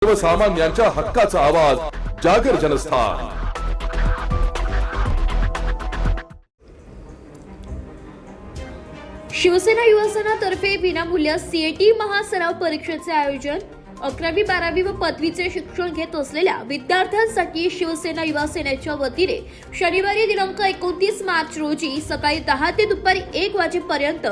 सर्वसामान्यांच्या हक्काचा आवाज जागर जनस्थान। शिवसेना युवासेना तर्फे विनामूल्य सीएटी महासराव परीक्षेचे आयोजन 11वी 12वी व पदवीचे शिक्षण घेत असलेल्या विद्यार्थ्यांसाठी शिवसेना युवासेनेच्या वतीने शनिवारी दिनांक 29 मार्च रोजी सकाळी 10 ते दुपारी 1 वाजेपर्यंत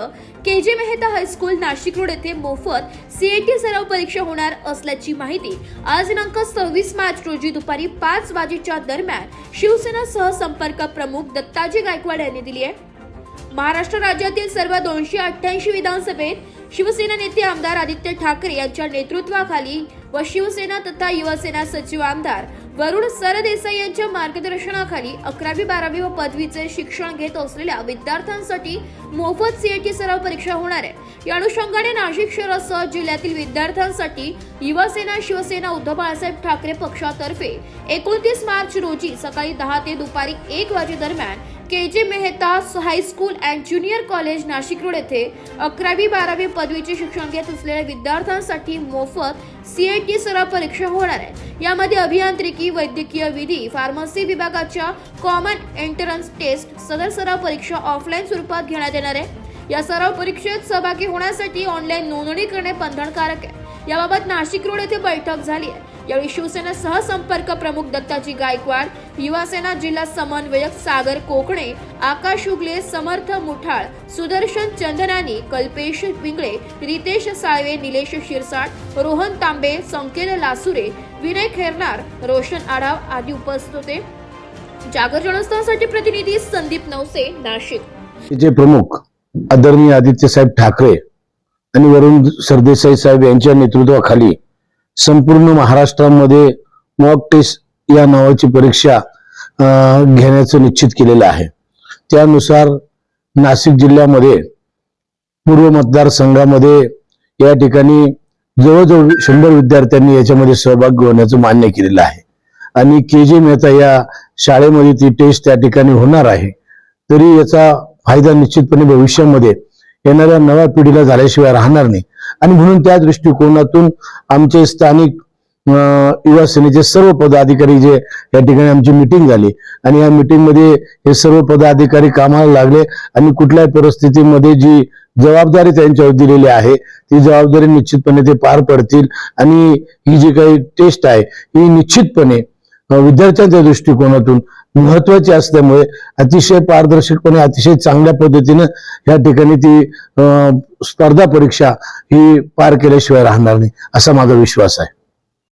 K J Mehta high school Nashik road येथे मोफत सीएटी सराव परीक्षा होणार असल्याची माहिती आज दिनांक 26 मार्च रोजी दुपारी 5 वाजेच्या दरम्यान शिवसेना सहसंपर्क प्रमुख दत्ताजी गायकवाड यांनी दिली आहे। महाराष्ट्र राज्यातील सर्व 288 विधानसभेत शिवसेना नेते आमदार आदित्य ठाकरे यांच्या नेतृत्वाखाली व शिवसेना तथा युवासेना सचिव आमदार वरुण सरदेसाई यांच्या मार्गदर्शनाखाली 11वी 12वी व पदवीचे शिक्षण घेत असलेल्या विद्यार्थ्यांसाठी मोफत सीएटी सराव परीक्षा होणार आहे। या अनुषंगाने नाशिक शहरासह जिल्ह्यातील विद्यार्थ्यांसाठी युवासेना शिवसेना उद्धव बाळासाहेब ठाकरे पक्षातर्फे 29 मार्च रोजी सकाळी 10 ते दुपारी 1 वाजेदरम्यान K J Mehta high school and junior college Nashik road येथे 11वी 12वी पदवीचे शिक्षण घेत असलेल्या विद्यार्थ्यांसाठी मोफत सीएटी सराव परीक्षा होणार आहे। यामध्ये अभियांत्रिकी, वैद्यकीय विधी, फार्मसी विभागाच्या कॉमन एंट्रन्स टेस्ट सदर सराव परीक्षा ऑफलाईन स्वरूपात घेण्यात येणार आहे। या सराव परीक्षेत सहभागी होण्यासाठी ऑनलाईन नोंदणी करणे बंधनकारक आहे। याबाबत नाशिक रोड येथे बैठक झाली आहे। यावेळी शिवसेना सहसंपर्क प्रमुख दत्ताजी गायकवाड, युवासेना जिल्हा समन्वयक सागर कोकणे, आकाश उगले, समर्थ मुठाळ, सुदर्शन चंदनानी, कल्पेश पिंगळे, रितेश साळवे, निलेश शिरसाट, रोहन तांबे, संकेत लासुरे, विनय खेरनार, रोशन आढाव आदी उपस्थित होते। जागर जनस्थानसाठी प्रतिनिधी संदीप नवसे, नाशिक। जे प्रमुख आदरणीय आदित्य साहेब ठाकरे आणि वरुण सरदेसाई साहेब यांच्या नेतृत्वाखाली संपूर्ण महाराष्ट्रामध्ये मॉक टेस्ट या नावाची परीक्षा घेण्याचं निश्चित केलेलं आहे। त्यानुसार नाशिक जिल्ह्यामध्ये पूर्व मतदारसंघामध्ये या ठिकाणी जवळजवळ 100 विद्यार्थ्यांनी याच्यामध्ये सहभागी होण्याचं मान्य केलेलं आहे आणि केजे मेहता या शाळेमध्ये ती टेस्ट त्या ठिकाणी होणार आहे। तरी याचा फायदा निश्चितपणे भविष्यामध्ये येणाऱ्या नव्या पिढीला झाल्याशिवाय राहणार नाही आणि म्हणून त्या दृष्टिकोनातून आमचे स्थानिक युवा सेनेचे सर्व पदाधिकारी जे या ठिकाणी आमची मीटिंग झाली आणि या मीटिंग मध्ये हे सर्व पदाधिकारी कामाला लागले आणि कुठल्याही परिस्थितीमध्ये जी जबाबदारी त्यांच्यावर दिलेली आहे ती जबाबदारी निश्चितपणे ते पार पडतील आणि ही जी काही टेस्ट आहे ही निश्चितपणे विद्यार्थ्यांच्या दृष्टिकोनातून महत्वाची असल्यामुळे अतिशय पारदर्शकपणे अतिशय चांगल्या पद्धतीने या ठिकाणी ती स्पर्धा परीक्षा ही पार केल्याशिवाय राहणार नाही असा माझा विश्वास आहे।